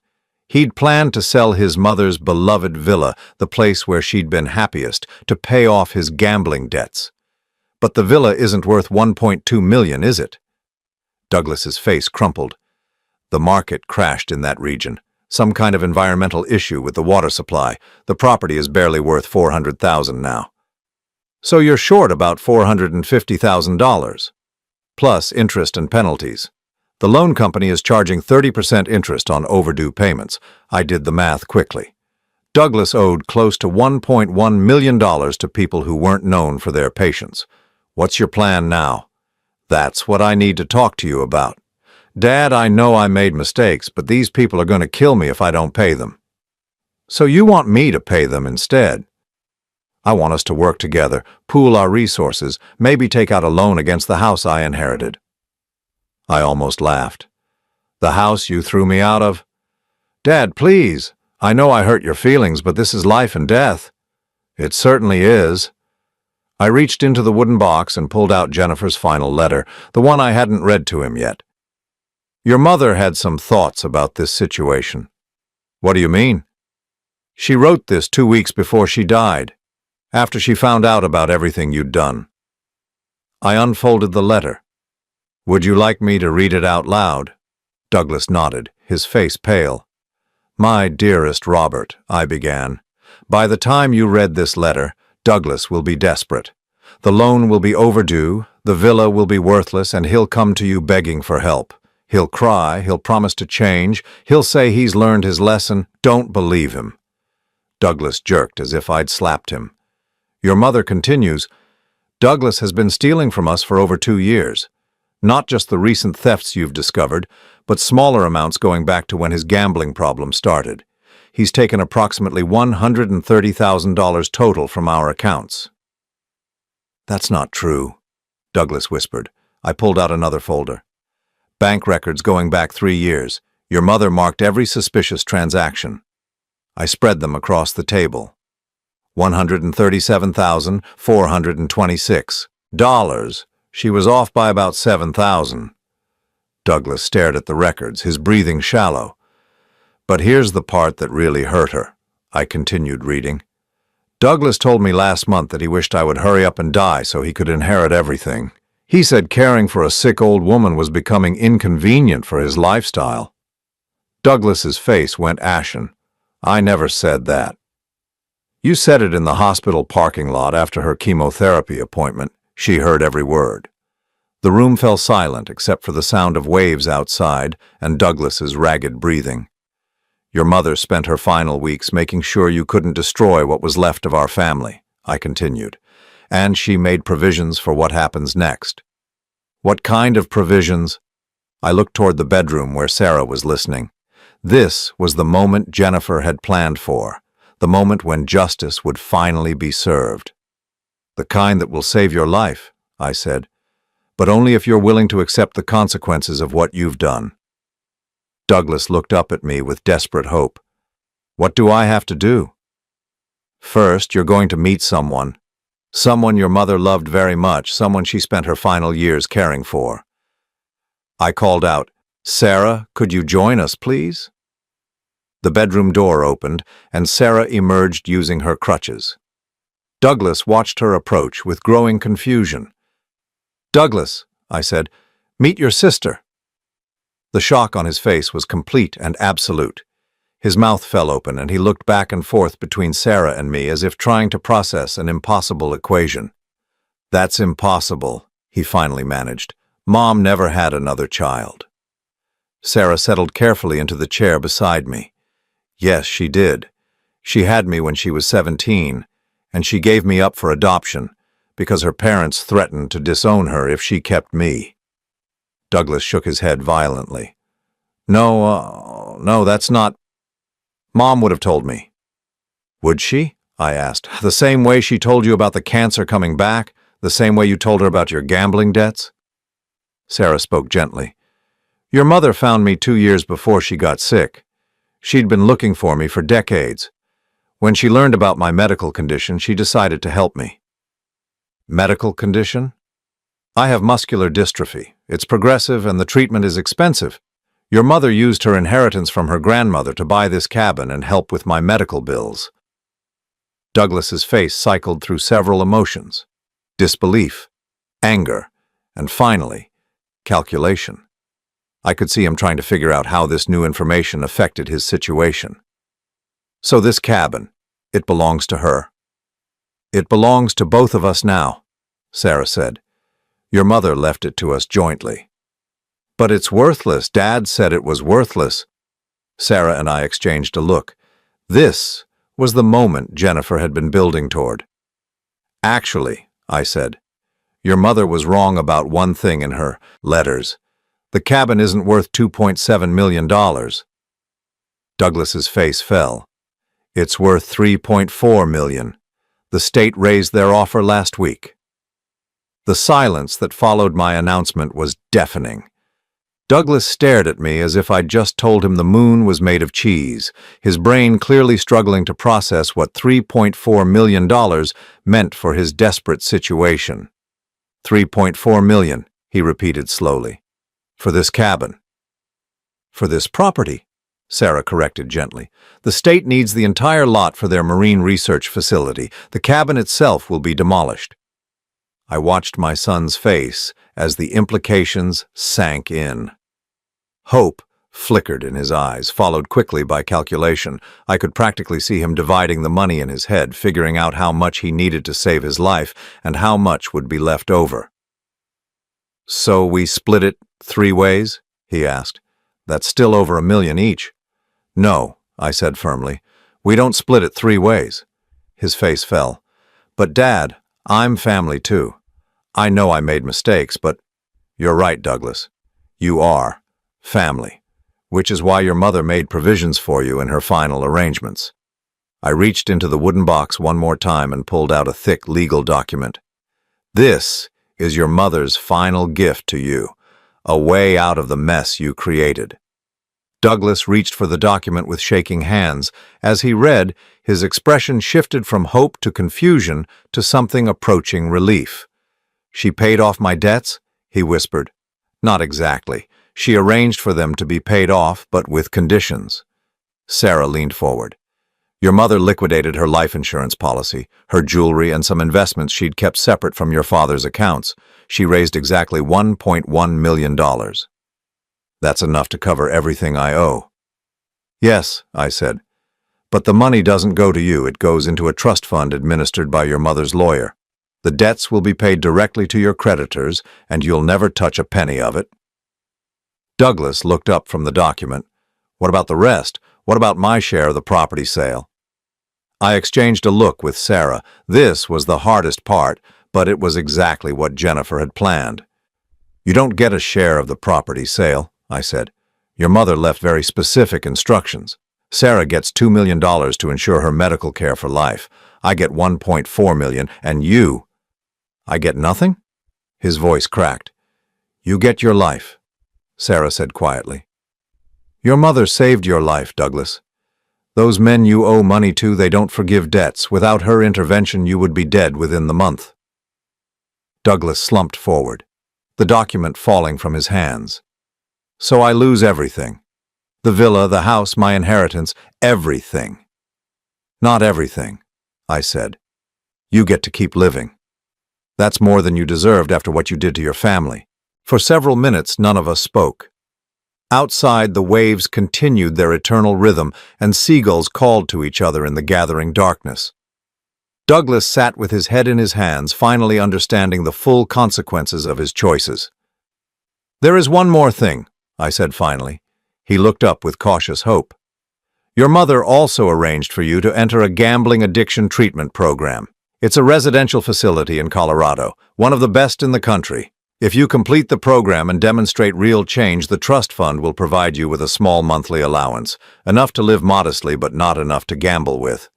He'd planned to sell his mother's beloved villa, the place where she'd been happiest, to pay off his gambling debts. "But the villa isn't worth $1.2 million, is it?" Douglas's face crumpled. "The market crashed in that region. Some kind of environmental issue with the water supply. The property is barely worth $400,000 now." "So you're short about $450,000, plus interest and penalties. The loan company is charging 30% interest on overdue payments." I did the math quickly. Douglas owed close to $1.1 million to people who weren't known for their patience. "What's your plan now?" "That's what I need to talk to you about. Dad, I know I made mistakes, but these people are going to kill me if I don't pay them." "So you want me to pay them instead?" "I want us to work together, pool our resources, maybe take out a loan against the house I inherited." I almost laughed. "The house you threw me out of?" "Dad, please. I know I hurt your feelings, but this is life and death." "It certainly is." I reached into the wooden box and pulled out Jennifer's final letter, the one I hadn't read to him yet. "Your mother had some thoughts about this situation." "What do you mean?" "She wrote this 2 weeks before she died, after she found out about everything you'd done." I unfolded the letter. "Would you like me to read it out loud?" Douglas nodded, his face pale. "My dearest Robert," I began, "by the time you read this letter, Douglas will be desperate. The loan will be overdue, the villa will be worthless, and he'll come to you begging for help. He'll cry, he'll promise to change, he'll say he's learned his lesson. Don't believe him." Douglas jerked as if I'd slapped him. Your mother continues, "Douglas has been stealing from us for over 2 years. Not just the recent thefts you've discovered, but smaller amounts going back to when his gambling problem started. He's taken approximately $130,000 total from our accounts." "That's not true," Douglas whispered. I pulled out another folder. "Bank records going back 3 years. Your mother marked every suspicious transaction." I spread them across the table. $137,426. She was off by about 7,000. Douglas stared at the records, his breathing shallow. "But here's the part that really hurt her," I continued reading. "Douglas told me last month that he wished I would hurry up and die so he could inherit everything. He said caring for a sick old woman was becoming inconvenient for his lifestyle." Douglas's face went ashen. "I never said that." "You said it in the hospital parking lot after her chemotherapy appointment." She heard every word. The room fell silent except for the sound of waves outside and Douglas's ragged breathing. "Your mother spent her final weeks making sure you couldn't destroy what was left of our family," I continued, "and she made provisions for what happens next." What kind of provisions? I looked toward the bedroom where Sarah was listening. This was the moment Jennifer had planned for, the moment when justice would finally be served. The kind that will save your life, I said, but only if you're willing to accept the consequences of what you've done. Douglas looked up at me with desperate hope. What do I have to do? First, you're going to meet someone. Someone your mother loved very much, someone she spent her final years caring for. I called out, Sarah, could you join us, please? The bedroom door opened, and Sarah emerged using her crutches. Douglas watched her approach with growing confusion. Douglas, I said, meet your sister. The shock on his face was complete and absolute. His mouth fell open, and he looked back and forth between Sarah and me as if trying to process an impossible equation. That's impossible, he finally managed. Mom never had another child. Sarah settled carefully into the chair beside me. Yes, she did. She had me when she was 17, and she gave me up for adoption because her parents threatened to disown her if she kept me. Douglas shook his head violently. No, that's not... Mom would have told me. Would she? I asked. The same way she told you about the cancer coming back? The same way you told her about your gambling debts? Sarah spoke gently. Your mother found me 2 years before she got sick. She'd been looking for me for decades. When she learned about my medical condition, she decided to help me. Medical condition? I have muscular dystrophy. It's progressive and the treatment is expensive. Your mother used her inheritance from her grandmother to buy this cabin and help with my medical bills. Douglas's face cycled through several emotions: disbelief, anger, and finally, calculation. I could see him trying to figure out how this new information affected his situation. So this cabin, it belongs to her. It belongs to both of us now, Sarah said. Your mother left it to us jointly. But it's worthless. Dad said it was worthless. Sarah and I exchanged a look. This was the moment Jennifer had been building toward. Actually, I said, your mother was wrong about one thing in her letters. The cabin isn't worth $2.7 million. Douglas's face fell. It's worth $3.4 million. The state raised their offer last week. The silence that followed my announcement was deafening. Douglas stared at me as if I'd just told him the moon was made of cheese, his brain clearly struggling to process what $3.4 million meant for his desperate situation. $3.4 million, he repeated slowly. For this cabin. For this property, Sarah corrected gently. The state needs the entire lot for their marine research facility. The cabin itself will be demolished. I watched my son's face as the implications sank in. Hope flickered in his eyes, followed quickly by calculation. I could practically see him dividing the money in his head, figuring out how much he needed to save his life and how much would be left over. So we split it 3 ways? He asked. That's still over $1 million each. No, I said firmly. We don't split it 3 ways. His face fell. But Dad, I'm family too. I know I made mistakes, but you're right, Douglas. You are family, which is why your mother made provisions for you in her final arrangements. I reached into the wooden box one more time and pulled out a thick legal document. This is your mother's final gift to you, a way out of the mess you created. Douglas reached for the document with shaking hands. As he read, his expression shifted from hope to confusion to something approaching relief. She paid off my debts? He whispered. Not exactly. She arranged for them to be paid off, but with conditions. Sarah leaned forward. Your mother liquidated her life insurance policy, her jewelry, and some investments she'd kept separate from your father's accounts. She raised exactly $1.1 million. That's enough to cover everything I owe. Yes, I said. But the money doesn't go to you. It goes into a trust fund administered by your mother's lawyer. The debts will be paid directly to your creditors, and you'll never touch a penny of it. Douglas looked up from the document. What about the rest? What about my share of the property sale? I exchanged a look with Sarah. This was the hardest part, but it was exactly what Jennifer had planned. You don't get a share of the property sale, I said. Your mother left very specific instructions. Sarah gets $2 million to ensure her medical care for life. I get $1.4 million, and you... I get nothing? His voice cracked. You get your life, Sarah said quietly. Your mother saved your life, Douglas. Those men you owe money to, they don't forgive debts. Without her intervention, you would be dead within the month. Douglas slumped forward, the document falling from his hands. So I lose everything. The villa, the house, my inheritance, everything. Not everything, I said. You get to keep living. That's more than you deserved after what you did to your family. For several minutes, none of us spoke. Outside, the waves continued their eternal rhythm, and seagulls called to each other in the gathering darkness. Douglas sat with his head in his hands, finally understanding the full consequences of his choices. There is one more thing, I said finally. He looked up with cautious hope. Your mother also arranged for you to enter a gambling addiction treatment program. It's a residential facility in Colorado, one of the best in the country. If you complete the program and demonstrate real change, the trust fund will provide you with a small monthly allowance, enough to live modestly but not enough to gamble with.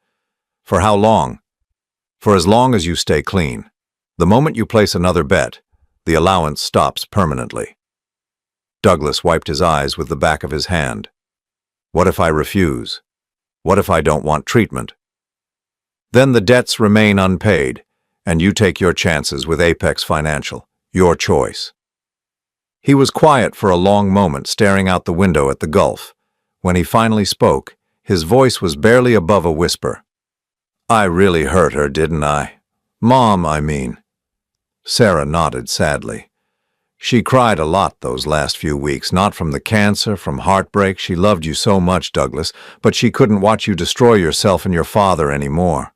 For how long? For as long as you stay clean. The moment you place another bet, the allowance stops permanently. Douglas wiped his eyes with the back of his hand. What if I refuse? What if I don't want treatment? Then the debts remain unpaid, and you take your chances with Apex Financial. Your choice. He was quiet for a long moment, staring out the window at the Gulf. When he finally spoke, his voice was barely above a whisper. I really hurt her, didn't I? Mom, I mean. Sarah nodded sadly. She cried a lot those last few weeks, not from the cancer, from heartbreak. She loved you so much, Douglas, but she couldn't watch you destroy yourself and your father anymore.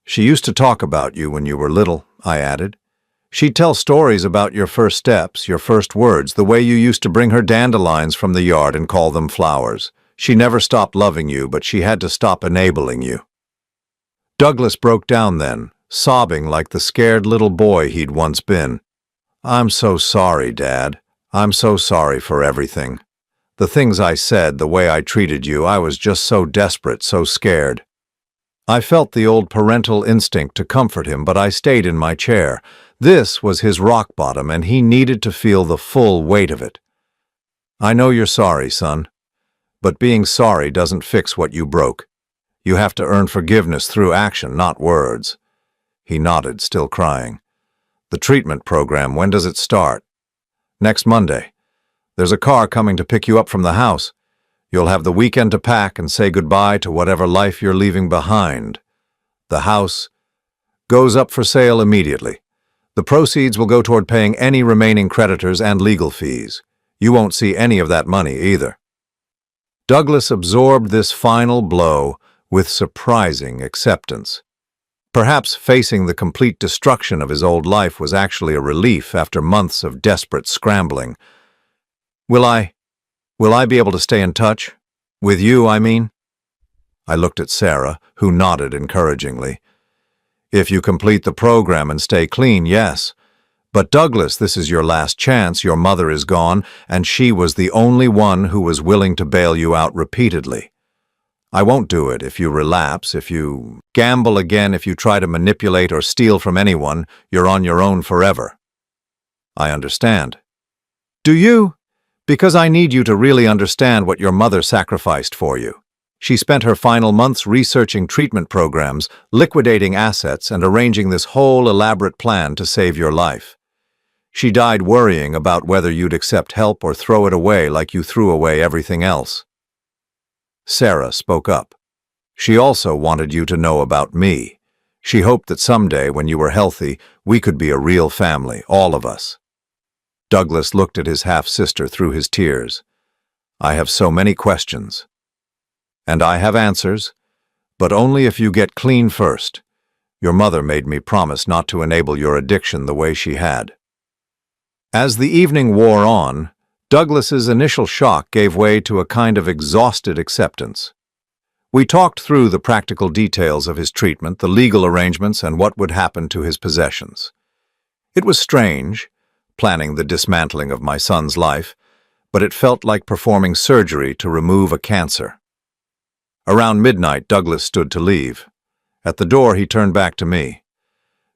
She used to talk about you when you were little, I added. She'd tell stories about your first steps, your first words, the way you used to bring her dandelions from the yard and call them flowers. She never stopped loving you, but she had to stop enabling you. Douglas broke down then, sobbing like the scared little boy he'd once been. I'm so sorry, Dad. I'm so sorry for everything. The things I said, the way I treated you, I was just so desperate, so scared. I felt the old parental instinct to comfort him, but I stayed in my chair. This was his rock bottom, and he needed to feel the full weight of it. I know you're sorry, son, but being sorry doesn't fix what you broke. You have to earn forgiveness through action, not words. He nodded, still crying. The treatment program, when does it start? Next Monday. There's a car coming to pick you up from the house. You'll have the weekend to pack and say goodbye to whatever life you're leaving behind. The house goes up for sale immediately. The proceeds will go toward paying any remaining creditors and legal fees. You won't see any of that money either. Douglas absorbed this final blow with surprising acceptance. Perhaps facing the complete destruction of his old life was actually a relief after months of desperate scrambling. Will I be able to stay in touch? With you, I mean? I looked at Sarah, who nodded encouragingly. If you complete the program and stay clean, yes. But Douglas, this is your last chance. Your mother is gone, and she was the only one who was willing to bail you out repeatedly. I won't do it if you relapse, if you gamble again, if you try to manipulate or steal from anyone. You're on your own forever. I understand. Do you? Because I need you to really understand what your mother sacrificed for you. She spent her final months researching treatment programs, liquidating assets, and arranging this whole elaborate plan to save your life. She died worrying about whether you'd accept help or throw it away like you threw away everything else. Sarah spoke up. She also wanted you to know about me. She hoped that someday, when you were healthy, we could be a real family, all of us. Douglas looked at his half-sister through his tears. I have so many questions. And I have answers, but only if you get clean first. Your mother made me promise not to enable your addiction the way she had. As the evening wore on, Douglas's initial shock gave way to a kind of exhausted acceptance. We talked through the practical details of his treatment, the legal arrangements, and what would happen to his possessions. It was strange, planning the dismantling of my son's life, but it felt like performing surgery to remove a cancer. Around midnight, Douglas stood to leave. At the door, he turned back to me.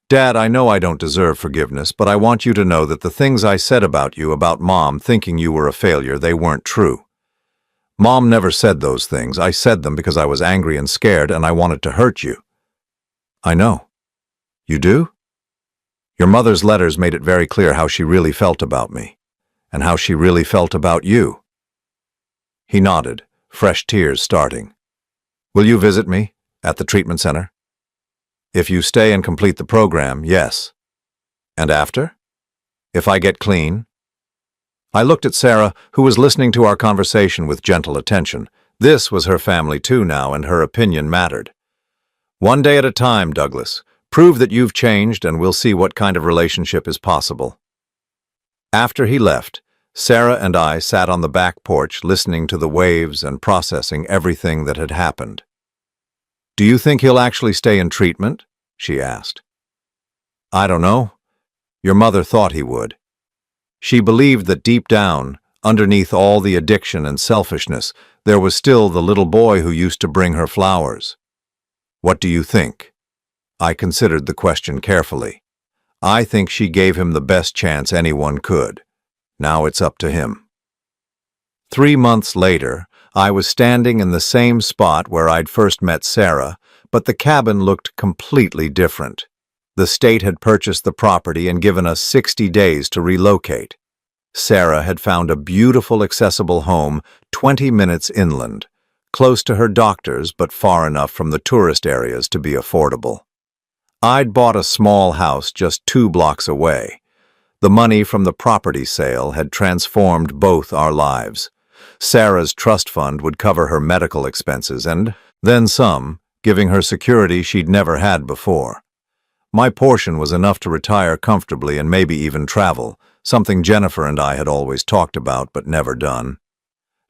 "Dad, I know I don't deserve forgiveness, but I want you to know that the things I said about you, about Mom thinking you were a failure, they weren't true. Mom never said those things. I said them because I was angry and scared, and I wanted to hurt you." "I know." "You do?" "Your mother's letters made it very clear how she really felt about me, and how she really felt about you." He nodded, fresh tears starting. "Will you visit me at the treatment center?" "If you stay and complete the program, yes." "And after?" "If I get clean." I looked at Sarah, who was listening to our conversation with gentle attention. This was her family too now, and her opinion mattered. "One day at a time, Douglas. Prove that you've changed, and we'll see what kind of relationship is possible." After he left, Sarah and I sat on the back porch listening to the waves and processing everything that had happened. "Do you think he'll actually stay in treatment?" she asked. "I don't know. Your mother thought he would. She believed that deep down, underneath all the addiction and selfishness, there was still the little boy who used to bring her flowers. What do you think?" I considered the question carefully. "I think she gave him the best chance anyone could. Now it's up to him." 3 months later, I was standing in the same spot where I'd first met Sarah, but the cabin looked completely different. The state had purchased the property and given us 60 days to relocate. Sarah had found a beautiful, accessible home 20 minutes inland, close to her doctors but far enough from the tourist areas to be affordable. I'd bought a small house just 2 blocks away. The money from the property sale had transformed both our lives. Sarah's trust fund would cover her medical expenses and then some, giving her security she'd never had before. My portion was enough to retire comfortably and maybe even travel, something Jennifer and I had always talked about but never done.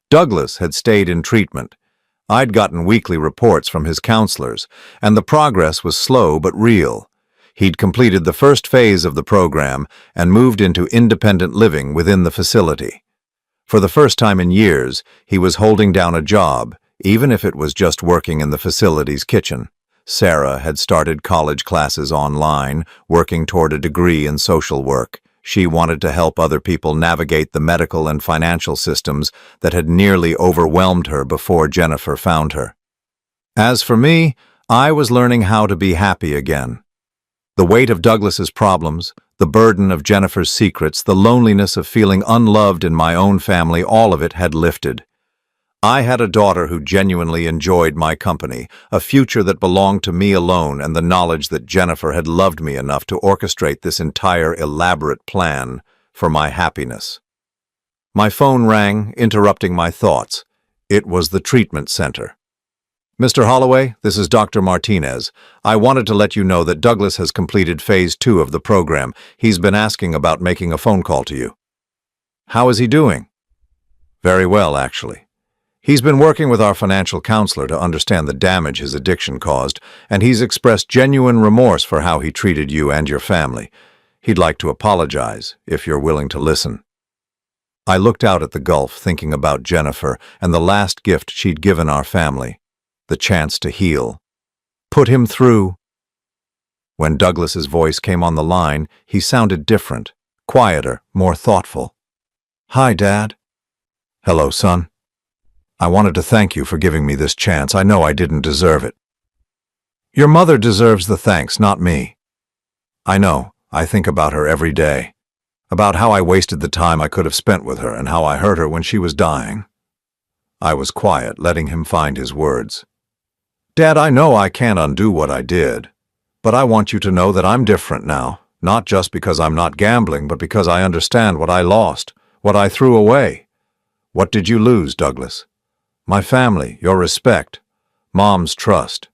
Douglas had stayed in treatment. I'd gotten weekly reports from his counselors, and the progress was slow but real. He'd completed the first phase of the program and moved into independent living within the facility. For the first time in years, he was holding down a job, even if it was just working in the facility's kitchen. Sarah had started college classes online, working toward a degree in social work. She wanted to help other people navigate the medical and financial systems that had nearly overwhelmed her before Jennifer found her. As for me, I was learning how to be happy again. The weight of Douglas's problems, the burden of Jennifer's secrets, the loneliness of feeling unloved in my own family, all of it had lifted. I had a daughter who genuinely enjoyed my company, a future that belonged to me alone, and the knowledge that Jennifer had loved me enough to orchestrate this entire elaborate plan for my happiness. My phone rang, interrupting my thoughts. It was the treatment center. "Mr. Holloway, this is Dr. Martinez. I wanted to let you know that Douglas has completed Phase 2 of the program. He's been asking about making a phone call to you." "How is he doing?" "Very well, actually. He's been working with our financial counselor to understand the damage his addiction caused, and he's expressed genuine remorse for how he treated you and your family. He'd like to apologize, if you're willing to listen." I looked out at the Gulf, thinking about Jennifer and the last gift she'd given our family. The chance to heal. Put him through. When Douglas's voice came on the line, he sounded different, quieter, more thoughtful. "Hi, Dad." "Hello, son. I wanted to thank you for giving me this chance. I know I didn't deserve it." "Your mother deserves the thanks, not me." "I know. I think about her every day. About how I wasted the time I could have spent with her and how I hurt her when she was dying." I was quiet, letting him find his words. "Dad, I know I can't undo what I did, but I want you to know that I'm different now, not just because I'm not gambling, but because I understand what I lost, what I threw away." "What did you lose, Douglas?" "My family, your respect, Mom's trust,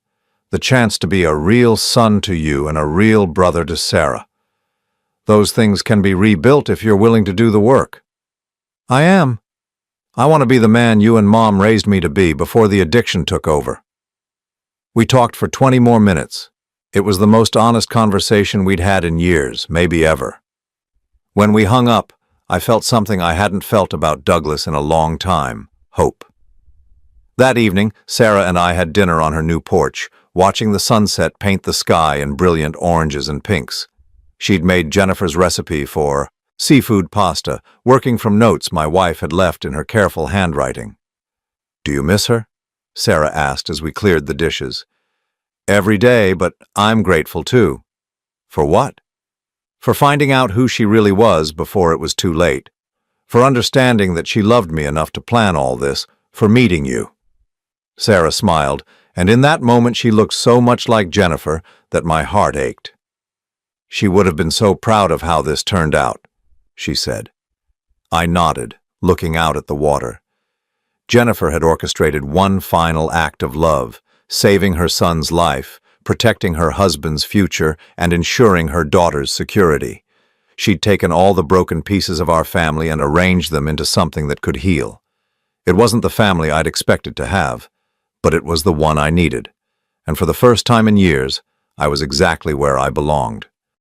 the chance to be a real son to you and a real brother to Sarah. Those things can be rebuilt if you're willing to do the work." "I am. I want to be the man you and Mom raised me to be before the addiction took over." We talked for 20 more minutes. It was the most honest conversation we'd had in years, maybe ever. When we hung up, I felt something I hadn't felt about Douglas in a long time: hope. That evening, Sarah and I had dinner on her new porch, watching the sunset paint the sky in brilliant oranges and pinks. She'd made Jennifer's recipe for seafood pasta, working from notes my wife had left in her careful handwriting. "Do you miss her?" Sarah asked as we cleared the dishes. "Every day, but I'm grateful too." "For what?" "For finding out who she really was before it was too late. For understanding that she loved me enough to plan all this. For meeting you." Sarah smiled, and in that moment she looked so much like Jennifer that my heart ached. "She would have been so proud of how this turned out," she said. I nodded, looking out at the water. Jennifer had orchestrated one final act of love, saving her son's life, protecting her husband's future, and ensuring her daughter's security. She'd taken all the broken pieces of our family and arranged them into something that could heal. It wasn't the family I'd expected to have, but it was the one I needed. And for the first time in years, I was exactly where I belonged.